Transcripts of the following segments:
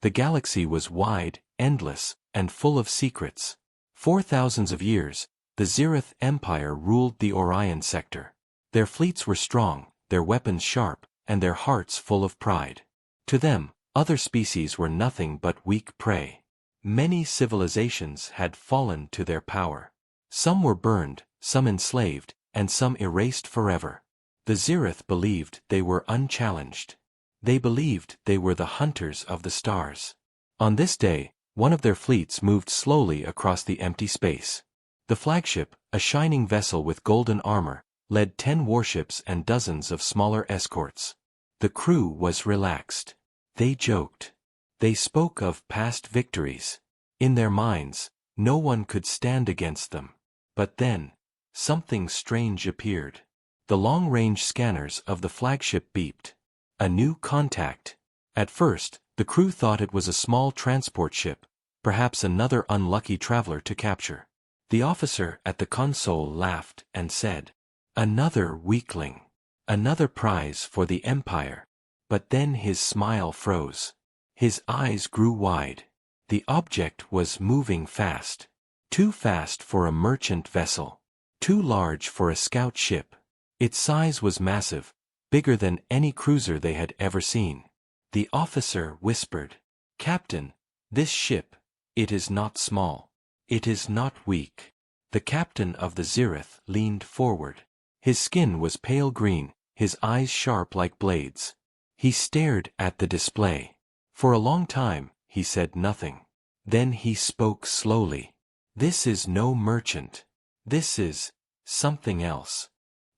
The galaxy was wide, endless, and full of secrets. For thousands of years, the Zirith Empire ruled the Orion sector. Their fleets were strong, their weapons sharp, and their hearts full of pride. To them, other species were nothing but weak prey. Many civilizations had fallen to their power. Some were burned, some enslaved, and some erased forever. The Zirith believed they were unchallenged. They believed they were the hunters of the stars. On this day, one of their fleets moved slowly across the empty space. The flagship, a shining vessel with golden armor, led 10 warships and dozens of smaller escorts. The crew was relaxed. They joked. They spoke of past victories. In their minds, no one could stand against them. But then, something strange appeared. The long-range scanners of the flagship beeped. A new contact. At first, the crew thought it was a small transport ship, perhaps another unlucky traveler to capture. The officer at the console laughed and said, "Another weakling. Another prize for the Empire." But then his smile froze. His eyes grew wide. The object was moving fast. Too fast for a merchant vessel. Too large for a scout ship. Its size was massive, bigger than any cruiser they had ever seen. The officer whispered, "Captain, this ship, it is not small. It is not weak." The captain of the Zirith leaned forward. His skin was pale green, his eyes sharp like blades. He stared at the display. For a long time, he said nothing. Then he spoke slowly. "This is no merchant. This is something else."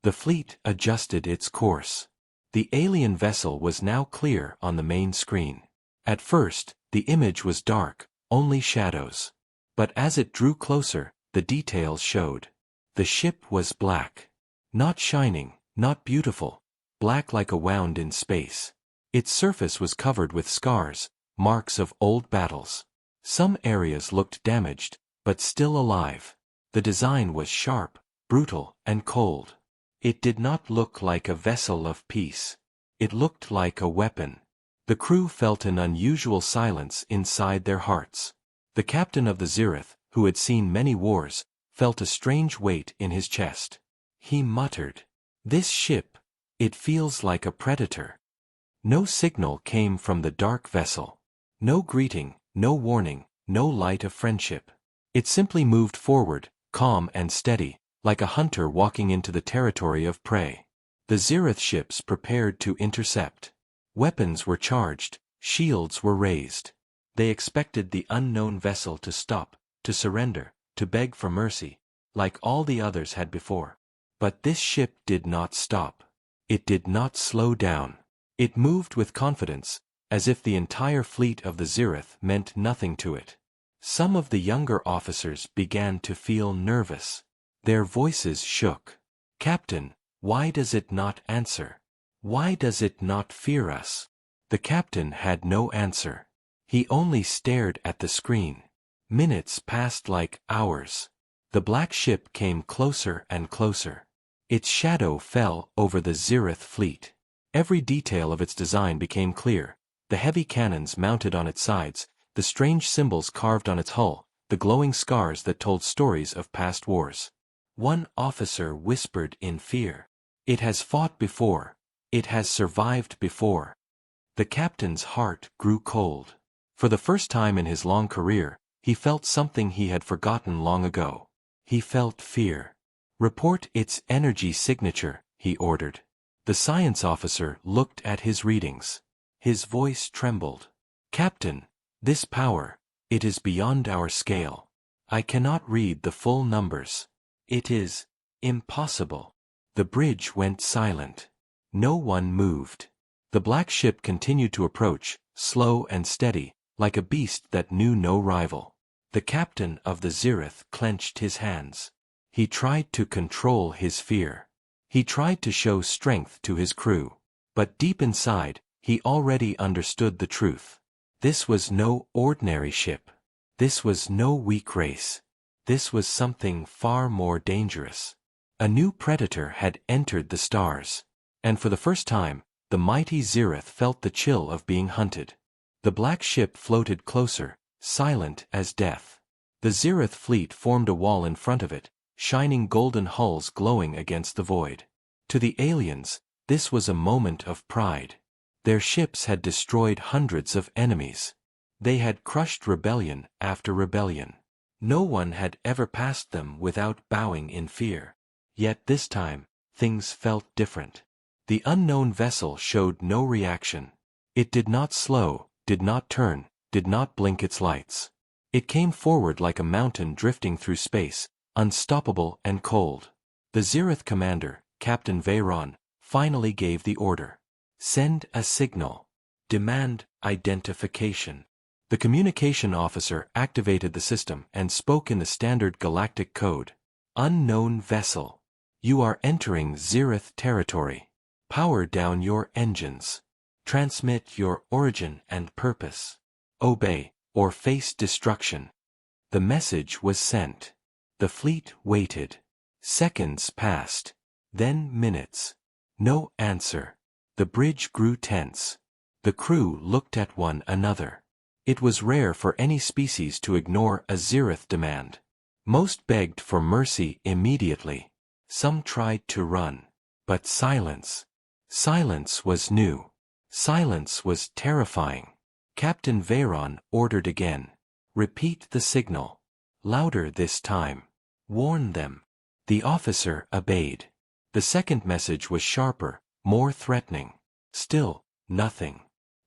The fleet adjusted its course. The alien vessel was now clear on the main screen. At first, the image was dark, only shadows. But as it drew closer, the details showed. The ship was black. Not shining, not beautiful, black like a wound in space. Its surface was covered with scars, marks of old battles. Some areas looked damaged, but still alive. The design was sharp, brutal, and cold. It did not look like a vessel of peace. It looked like a weapon. The crew felt an unusual silence inside their hearts. The captain of the Zirith, who had seen many wars, felt a strange weight in his chest. He muttered, "This ship, it feels like a predator." No signal came from the dark vessel. No greeting, no warning, no light of friendship. It simply moved forward, calm and steady, like a hunter walking into the territory of prey. The Zirith ships prepared to intercept. Weapons were charged, shields were raised. They expected the unknown vessel to stop, to surrender, to beg for mercy, like all the others had before. But this ship did not stop. It did not slow down. It moved with confidence, as if the entire fleet of the Zirith meant nothing to it. Some of the younger officers began to feel nervous. Their voices shook. "Captain, why does it not answer? Why does it not fear us?" The captain had no answer. He only stared at the screen. Minutes passed like hours. The black ship came closer and closer. Its shadow fell over the Zirith fleet. Every detail of its design became clear. The heavy cannons mounted on its sides, the strange symbols carved on its hull, the glowing scars that told stories of past wars. One officer whispered in fear, "It has fought before. It has survived before." The captain's heart grew cold. For the first time in his long career, he felt something he had forgotten long ago. He felt fear. "Report its energy signature," he ordered. The science officer looked at his readings. His voice trembled. "Captain, this power, it is beyond our scale. I cannot read the full numbers. It is impossible." The bridge went silent. No one moved. The black ship continued to approach, slow and steady, like a beast that knew no rival. The captain of the Zirith clenched his hands. He tried to control his fear. He tried to show strength to his crew. But deep inside, he already understood the truth. This was no ordinary ship. This was no weak race. This was something far more dangerous. A new predator had entered the stars. And for the first time, the mighty Zirith felt the chill of being hunted. The black ship floated closer, silent as death. The Zirith fleet formed a wall in front of it, shining golden hulls glowing against the void. To the aliens, this was a moment of pride. Their ships had destroyed hundreds of enemies. They had crushed rebellion after rebellion. No one had ever passed them without bowing in fear. Yet this time, things felt different. The unknown vessel showed no reaction. It did not slow, did not turn, did not blink its lights. It came forward like a mountain drifting through space, unstoppable and cold. The Zirith commander, Captain Veyron, finally gave the order. Send a signal. Demand identification. The communication officer activated the system and spoke in the standard galactic code. Unknown vessel. You are entering Zirith territory. Power down your engines. Transmit your origin and purpose. Obey, or face destruction. The message was sent. The fleet waited. Seconds passed. Then minutes. No answer. The bridge grew tense. The crew looked at one another. It was rare for any species to ignore a Zirith demand. Most begged for mercy immediately. Some tried to run. But silence. Silence was new. Silence was terrifying. Captain Veyron ordered again. Repeat the signal. Louder this time. Warn them. The officer obeyed. The second message was sharper, more threatening. Still, nothing.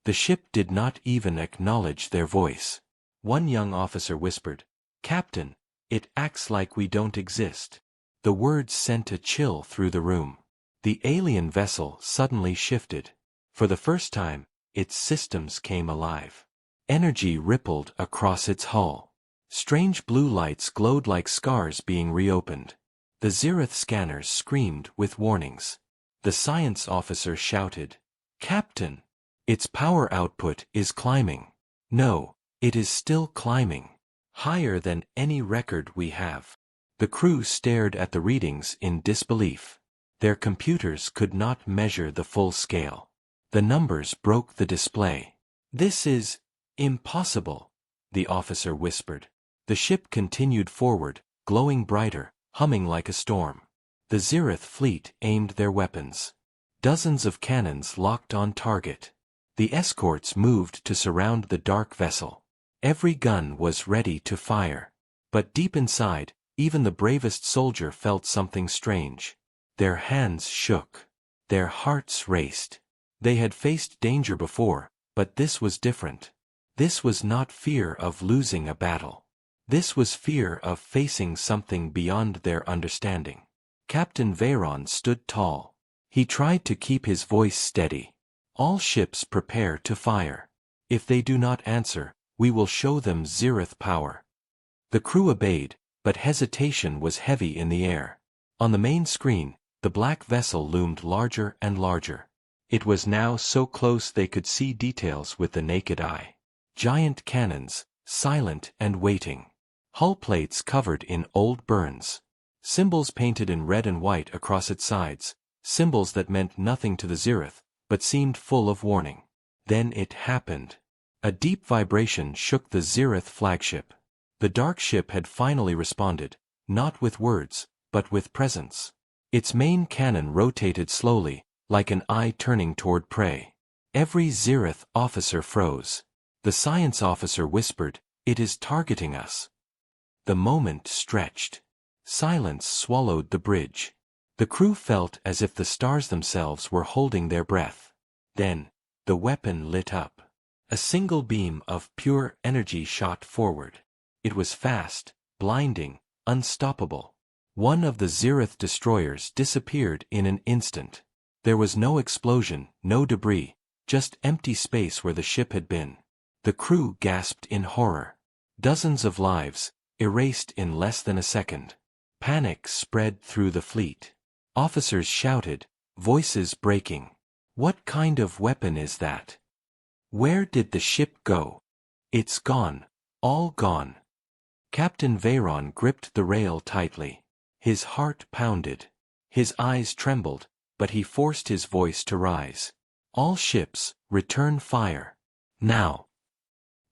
The ship did not even acknowledge their voice. One young officer whispered, "Captain, it acts like we don't exist." The words sent a chill through the room. The alien vessel suddenly shifted. For the first time, its systems came alive. Energy rippled across its hull. Strange blue lights glowed like scars being reopened. The Zirith scanners screamed with warnings. The science officer shouted, "Captain! Its power output is climbing. No, it is still climbing. Higher than any record we have." The crew stared at the readings in disbelief. Their computers could not measure the full scale. The numbers broke the display. "This is impossible," the officer whispered. The ship continued forward, glowing brighter, humming like a storm. The Zirith fleet aimed their weapons. Dozens of cannons locked on target. The escorts moved to surround the dark vessel. Every gun was ready to fire. But deep inside, even the bravest soldier felt something strange. Their hands shook. Their hearts raced. They had faced danger before, but this was different. This was not fear of losing a battle. This was fear of facing something beyond their understanding. Captain Veyron stood tall. He tried to keep his voice steady. "All ships prepare to fire. If they do not answer, we will show them Zirith power." The crew obeyed, but hesitation was heavy in the air. On the main screen, the black vessel loomed larger and larger. It was now so close they could see details with the naked eye. Giant cannons, silent and waiting. Hull plates covered in old burns. Symbols painted in red and white across its sides, symbols that meant nothing to the Zirith, but seemed full of warning. Then it happened. A deep vibration shook the Zirith flagship. The dark ship had finally responded, not with words, but with presence. Its main cannon rotated slowly, like an eye turning toward prey. Every Zirith officer froze. The science officer whispered, "It is targeting us." The moment stretched. Silence swallowed the bridge. The crew felt as if the stars themselves were holding their breath. Then, the weapon lit up. A single beam of pure energy shot forward. It was fast, blinding, unstoppable. One of the Zirith destroyers disappeared in an instant. There was no explosion, no debris, just empty space where the ship had been. The crew gasped in horror. Dozens of lives, erased in less than a second. Panic spread through the fleet. Officers shouted, voices breaking. "What kind of weapon is that? Where did the ship go? It's gone, all gone." Captain Veyron gripped the rail tightly. His heart pounded. His eyes trembled, but he forced his voice to rise. "All ships, return fire. Now."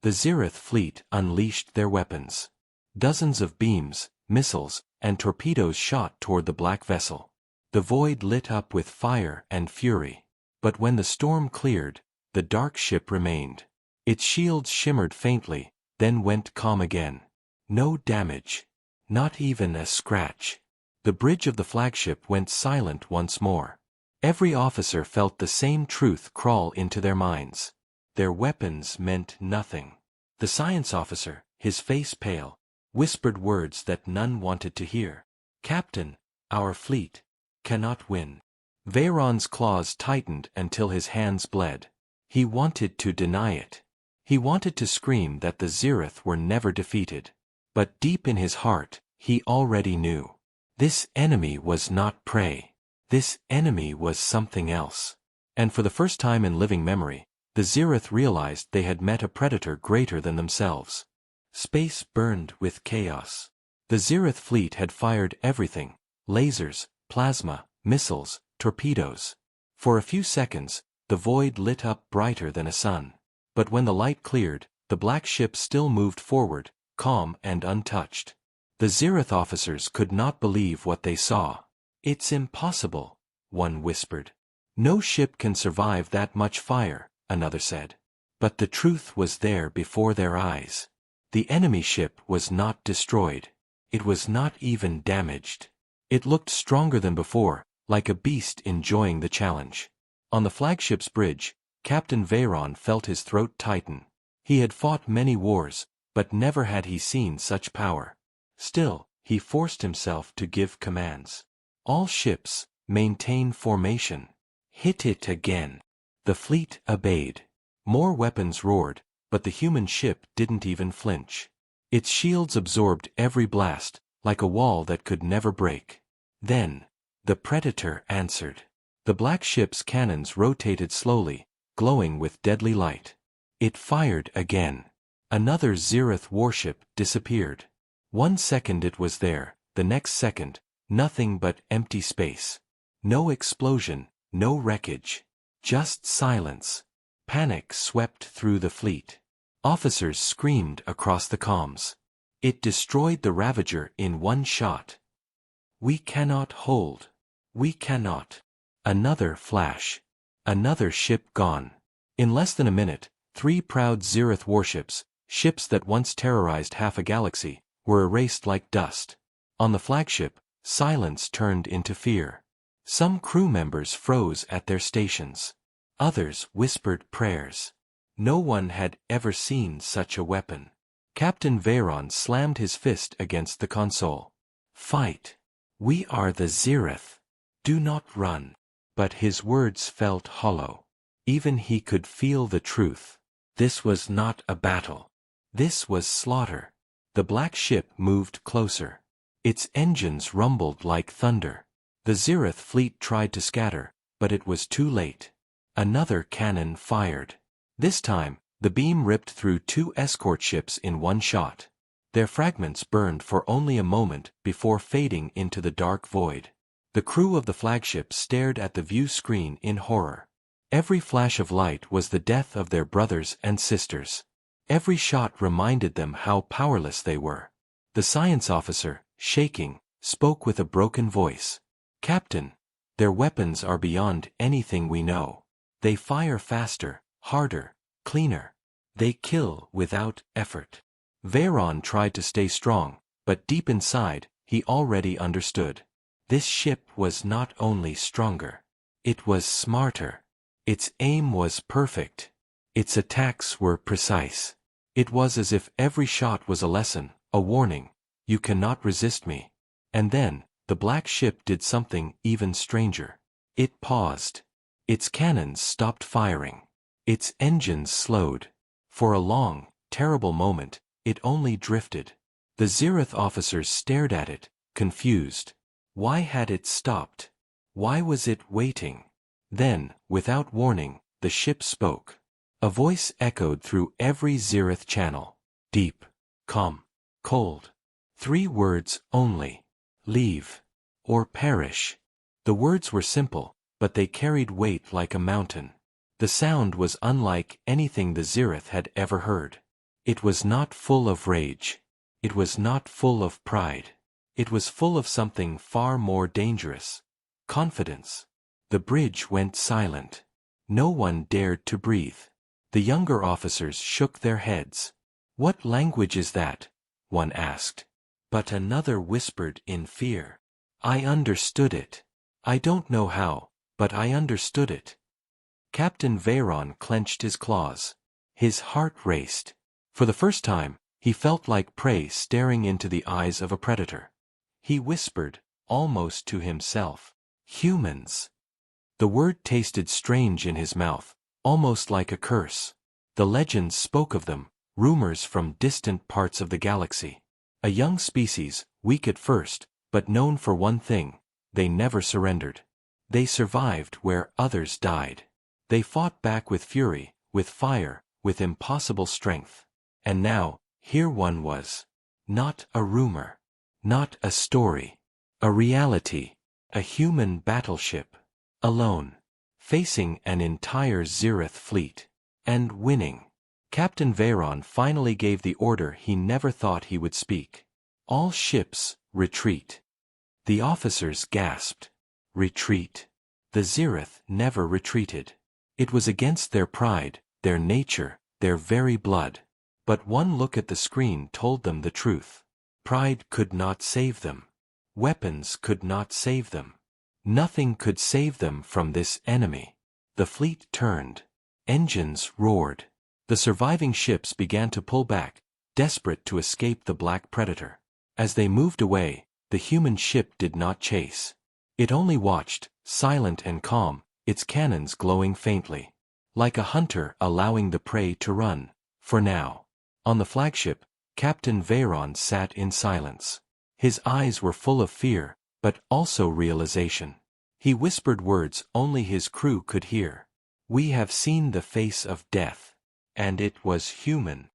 The Zirith fleet unleashed their weapons. Dozens of beams, missiles, and torpedoes shot toward the black vessel. The void lit up with fire and fury. But when the storm cleared, the dark ship remained. Its shields shimmered faintly, then went calm again. No damage. Not even a scratch. The bridge of the flagship went silent once more. Every officer felt the same truth crawl into their minds. Their weapons meant nothing. The science officer, his face pale, whispered words that none wanted to hear. "Captain, our fleet cannot win." Veyron's claws tightened until his hands bled. He wanted to deny it. He wanted to scream that the Zirith were never defeated. But deep in his heart, he already knew. This enemy was not prey. This enemy was something else. And for the first time in living memory, the Zirith realized they had met a predator greater than themselves. Space burned with chaos. The Zirith fleet had fired everything: lasers, plasma, missiles, torpedoes. For a few seconds, the void lit up brighter than a sun. But when the light cleared, the black ship still moved forward, calm and untouched. The Zirith officers could not believe what they saw. "It's impossible," one whispered. "No ship can survive that much fire," another said. But the truth was there before their eyes. The enemy ship was not destroyed. It was not even damaged. It looked stronger than before, like a beast enjoying the challenge. On the flagship's bridge, Captain Veyron felt his throat tighten. He had fought many wars, but never had he seen such power. Still, he forced himself to give commands. "All ships, maintain formation. Hit it again." The fleet obeyed. More weapons roared, but the human ship didn't even flinch. Its shields absorbed every blast, like a wall that could never break. Then, the Predator answered. The black ship's cannons rotated slowly, glowing with deadly light. It fired again. Another Zirith warship disappeared. 1 second it was there, the next second, nothing but empty space. No explosion, no wreckage. Just silence. Panic swept through the fleet. Officers screamed across the comms. "It destroyed the Ravager in one shot. We cannot hold. We cannot." Another flash. Another ship gone. In less than a minute, 3 proud Zirith warships, ships that once terrorized half a galaxy, were erased like dust. On the flagship, silence turned into fear. Some crew members froze at their stations. Others whispered prayers. No one had ever seen such a weapon. Captain Veyron slammed his fist against the console. "Fight. We are the Zirith. Do not run." But his words felt hollow. Even he could feel the truth. This was not a battle. This was slaughter. The black ship moved closer. Its engines rumbled like thunder. The Zirith fleet tried to scatter, but it was too late. Another cannon fired. This time, the beam ripped through 2 escort ships in one shot. Their fragments burned for only a moment before fading into the dark void. The crew of the flagship stared at the view screen in horror. Every flash of light was the death of their brothers and sisters. Every shot reminded them how powerless they were. The science officer, shaking, spoke with a broken voice. "Captain, their weapons are beyond anything we know. They fire faster, harder, cleaner. They kill without effort." Veyron tried to stay strong, but deep inside, he already understood. This ship was not only stronger. It was smarter. Its aim was perfect. Its attacks were precise. It was as if every shot was a lesson, a warning: "You cannot resist me." And then, the black ship did something even stranger. It paused. Its cannons stopped firing. Its engines slowed. For a long, terrible moment, it only drifted. The Zirith officers stared at it, confused. Why had it stopped? Why was it waiting? Then, without warning, the ship spoke. A voice echoed through every Zirith channel. Deep, calm, cold. 3 words only. "Leave. Or perish." The words were simple, but they carried weight like a mountain. The sound was unlike anything the Zirith had ever heard. It was not full of rage. It was not full of pride. It was full of something far more dangerous. Confidence. The bridge went silent. No one dared to breathe. The younger officers shook their heads. "What language is that?" one asked. But another whispered in fear. "I understood it. I don't know how, but I understood it." Captain Veyron clenched his claws. His heart raced. For the first time, he felt like prey staring into the eyes of a predator. He whispered, almost to himself, "Humans." The word tasted strange in his mouth, almost like a curse. The legends spoke of them, rumors from distant parts of the galaxy. A young species, weak at first, but known for one thing: they never surrendered. They survived where others died. They fought back with fury, with fire, with impossible strength. And now, here one was. Not a rumor. Not a story. A reality. A human battleship. Alone. Facing an entire Zirith fleet. And winning. Captain Veyron finally gave the order he never thought he would speak. "All ships, retreat." The officers gasped. Retreat. The Zirith never retreated. It was against their pride, their nature, their very blood. But one look at the screen told them the truth. Pride could not save them. Weapons could not save them. Nothing could save them from this enemy. The fleet turned. Engines roared. The surviving ships began to pull back, desperate to escape the Black Predator. As they moved away, the human ship did not chase. It only watched, silent and calm, its cannons glowing faintly. Like a hunter allowing the prey to run, for now. On the flagship, Captain Veyron sat in silence. His eyes were full of fear, but also realization. He whispered words only his crew could hear. "We have seen the face of death. And it was human."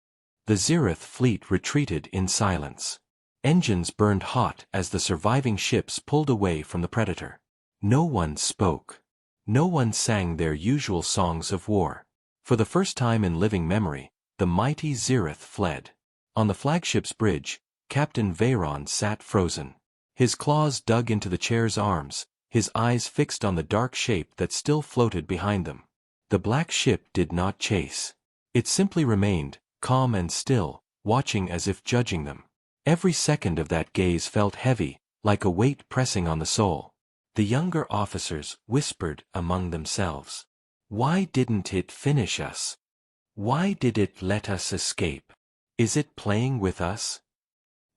The Zirith fleet retreated in silence. Engines burned hot as the surviving ships pulled away from the Predator. No one spoke. No one sang their usual songs of war. For the first time in living memory, the mighty Zirith fled. On the flagship's bridge, Captain Veyron sat frozen. His claws dug into the chair's arms, his eyes fixed on the dark shape that still floated behind them. The black ship did not chase. It simply remained, calm and still, watching as if judging them. Every second of that gaze felt heavy, like a weight pressing on the soul. The younger officers whispered among themselves. "Why didn't it finish us? Why did it let us escape? Is it playing with us?"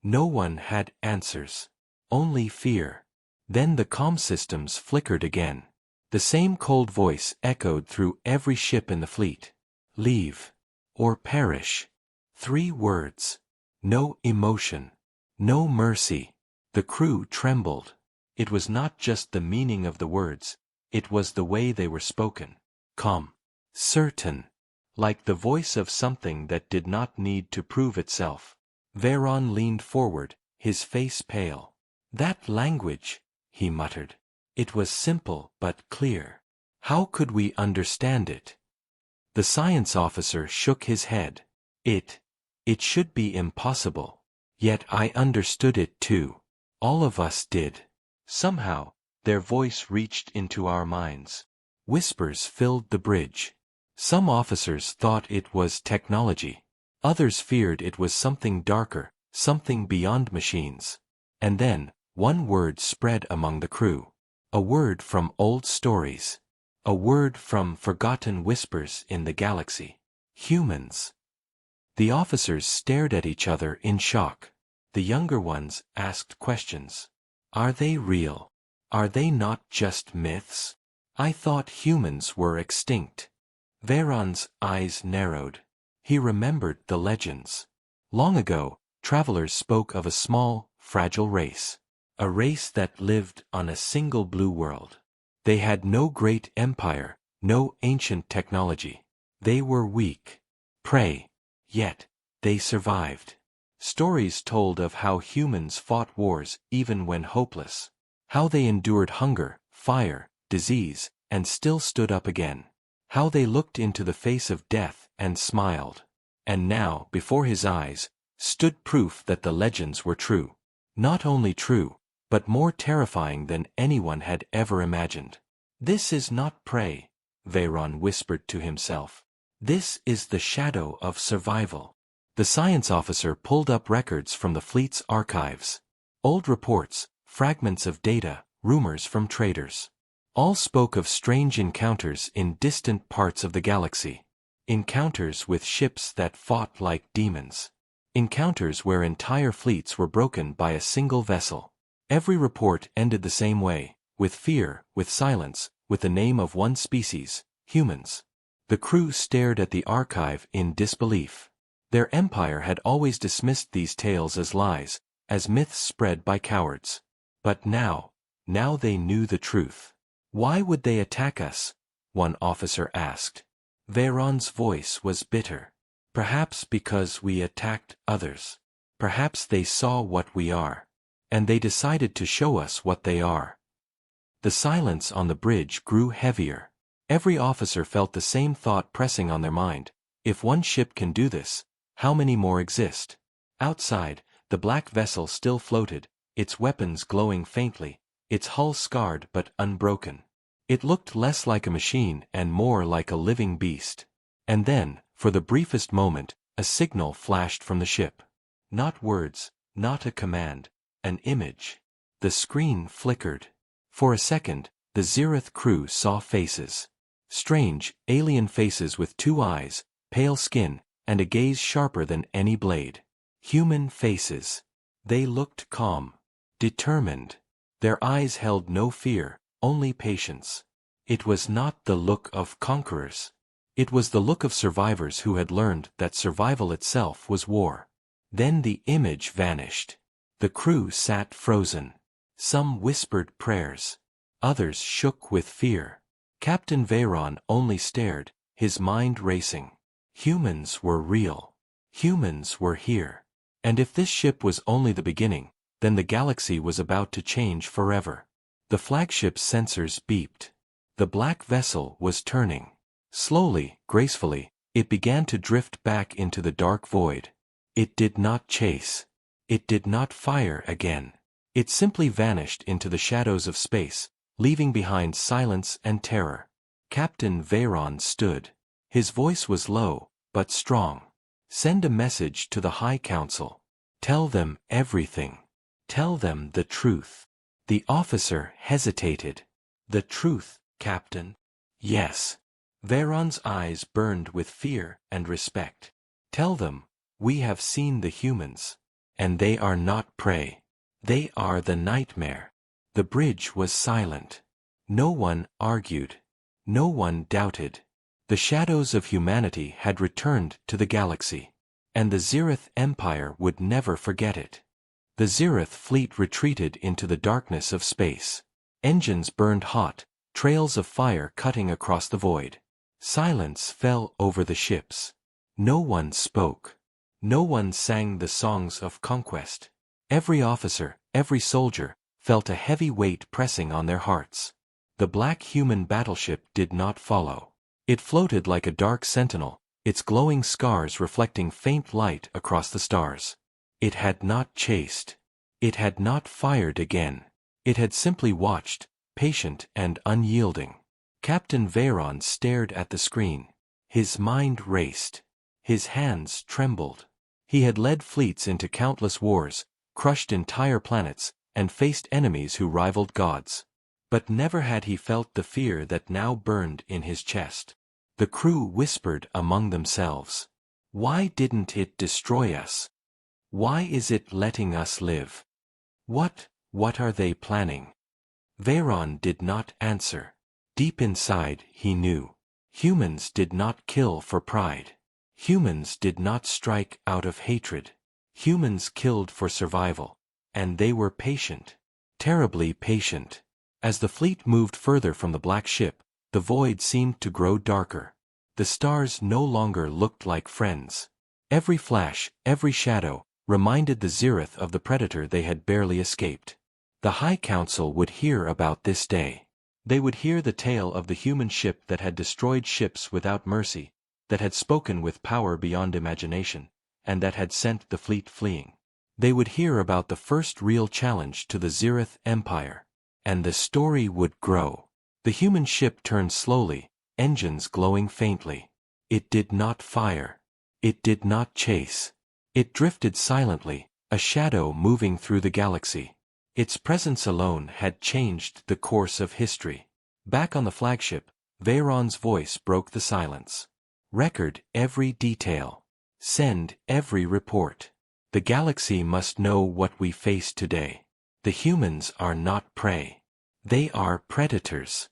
No one had answers. Only fear. Then the comm systems flickered again. The same cold voice echoed through every ship in the fleet. "Leave. Or perish." 3 words. No emotion. No mercy. The crew trembled. It was not just the meaning of the words, it was the way they were spoken. Calm. Certain. Like the voice of something that did not need to prove itself. Veyron leaned forward, his face pale. "That language," he muttered. "It was simple but clear. How could we understand it?" The science officer shook his head. It should be impossible. Yet I understood it too. All of us did. Somehow, their voice reached into our minds. Whispers filled the bridge. Some officers thought it was technology. Others feared it was something darker, something beyond machines. And then, one word spread among the crew. A word from old stories. A word from forgotten whispers in the galaxy. Humans. The officers stared at each other in shock. The younger ones asked questions. Are they real? Are they not just myths? I thought humans were extinct. Veyron's eyes narrowed. He remembered the legends. Long ago, travelers spoke of a small, fragile race. A race that lived on a single blue world. They had no great empire, no ancient technology. They were weak. Prey. Yet, they survived. Stories told of how humans fought wars even when hopeless. How they endured hunger, fire, disease, and still stood up again. How they looked into the face of death and smiled. And now, before his eyes, stood proof that the legends were true. Not only true, but more terrifying than anyone had ever imagined. This is not prey, Veyron whispered to himself. This is the shadow of survival. The science officer pulled up records from the fleet's archives. Old reports, fragments of data, rumors from traders. All spoke of strange encounters in distant parts of the galaxy. Encounters with ships that fought like demons. Encounters where entire fleets were broken by a single vessel. Every report ended the same way, with fear, with silence, with the name of one species, humans. The crew stared at the archive in disbelief. Their empire had always dismissed these tales as lies, as myths spread by cowards. But now they knew the truth. Why would they attack us? One officer asked. Veyron's voice was bitter. Perhaps because we attacked others. Perhaps they saw what we are. And they decided to show us what they are. The silence on the bridge grew heavier. Every officer felt the same thought pressing on their mind. If one ship can do this, how many more exist? Outside, the black vessel still floated, its weapons glowing faintly, its hull scarred but unbroken. It looked less like a machine and more like a living beast. And then, for the briefest moment, a signal flashed from the ship. Not words, not a command, an image. The screen flickered. For a second, the Zirith crew saw faces. Strange, alien faces with two eyes, pale skin, and a gaze sharper than any blade. Human faces. They looked calm, determined. Their eyes held no fear, only patience. It was not the look of conquerors. It was the look of survivors who had learned that survival itself was war. Then the image vanished. The crew sat frozen. Some whispered prayers. Others shook with fear. Captain Veyron only stared, his mind racing. Humans were real. Humans were here. And if this ship was only the beginning, then the galaxy was about to change forever. The flagship's sensors beeped. The black vessel was turning. Slowly, gracefully, it began to drift back into the dark void. It did not chase. It did not fire again. It simply vanished into the shadows of space, leaving behind silence and terror. Captain Veyron stood. His voice was low, but strong. Send a message to the High Council. Tell them everything. Tell them the truth. The officer hesitated. The truth, Captain? Yes. Veyron's eyes burned with fear and respect. Tell them, we have seen the humans. And they are not prey. They are the nightmare. The bridge was silent. No one argued. No one doubted. The shadows of humanity had returned to the galaxy. And the Zirith Empire would never forget it. The Zirith fleet retreated into the darkness of space. Engines burned hot, trails of fire cutting across the void. Silence fell over the ships. No one spoke. No one sang the songs of conquest. Every officer, every soldier, felt a heavy weight pressing on their hearts. The black human battleship did not follow. It floated like a dark sentinel, its glowing scars reflecting faint light across the stars. It had not chased. It had not fired again. It had simply watched, patient and unyielding. Captain Veyron stared at the screen. His mind raced. His hands trembled. He had led fleets into countless wars, crushed entire planets, and faced enemies who rivaled gods. But never had he felt the fear that now burned in his chest. The crew whispered among themselves. Why didn't it destroy us? Why is it letting us live? What are they planning? Veyron did not answer. Deep inside, he knew. Humans did not kill for pride. Humans did not strike out of hatred. Humans killed for survival. And they were patient. Terribly patient. As the fleet moved further from the black ship, the void seemed to grow darker. The stars no longer looked like friends. Every flash, every shadow, reminded the Zirith of the predator they had barely escaped. The High Council would hear about this day. They would hear the tale of the human ship that had destroyed ships without mercy, that had spoken with power beyond imagination, and that had sent the fleet fleeing. They would hear about the first real challenge to the Zirith Empire. And the story would grow. The human ship turned slowly, engines glowing faintly. It did not fire. It did not chase. It drifted silently, a shadow moving through the galaxy. Its presence alone had changed the course of history. Back on the flagship, Veyron's voice broke the silence. Record every detail. Send every report. The galaxy must know what we face today. The humans are not prey. They are predators.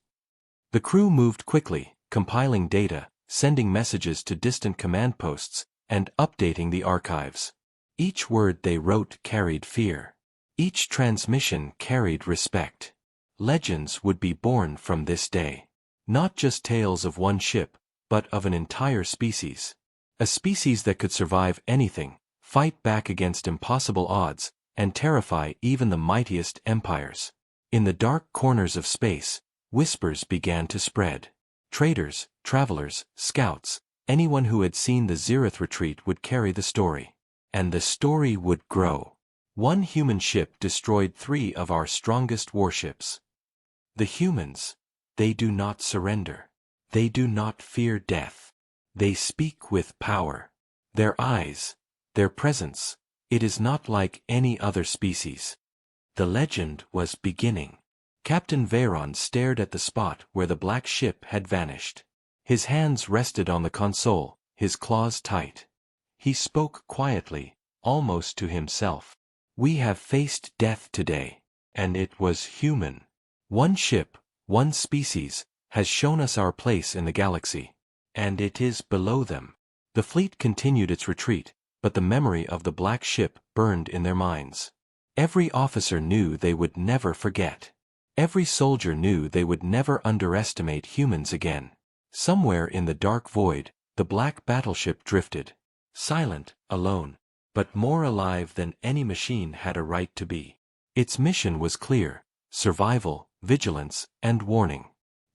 The crew moved quickly, compiling data, sending messages to distant command posts, and updating the archives. Each word they wrote carried fear. Each transmission carried respect. Legends would be born from this day. Not just tales of one ship, but of an entire species. A species that could survive anything, fight back against impossible odds, and terrify even the mightiest empires. In the dark corners of space, whispers began to spread. Traders, travelers, scouts, anyone who had seen the Zirith retreat would carry the story. And the story would grow. One human ship destroyed 3 of our strongest warships. The humans, they do not surrender. They do not fear death. They speak with power. Their eyes, their presence, it is not like any other species. The legend was beginning. Captain Veyron stared at the spot where the black ship had vanished. His hands rested on the console, his claws tight. He spoke quietly, almost to himself. We have faced death today, and it was human. One ship, one species, has shown us our place in the galaxy, and it is below them. The fleet continued its retreat, but the memory of the black ship burned in their minds. Every officer knew they would never forget. Every soldier knew they would never underestimate humans again. Somewhere in the dark void, the black battleship drifted. Silent, alone, but more alive than any machine had a right to be. Its mission was clear: survival, vigilance, and warning.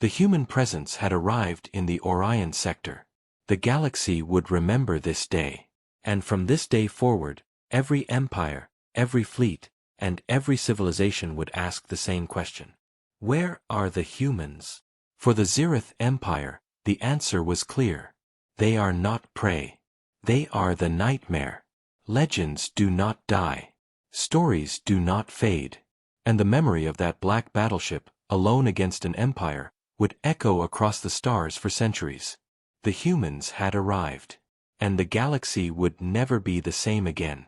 The human presence had arrived in the Orion sector. The galaxy would remember this day. And from this day forward, every empire, every fleet, and every civilization would ask the same question. Where are the humans? For the Zirith Empire, the answer was clear. They are not prey. They are the nightmare. Legends do not die. Stories do not fade. And the memory of that black battleship, alone against an empire, would echo across the stars for centuries. The humans had arrived. And the galaxy would never be the same again.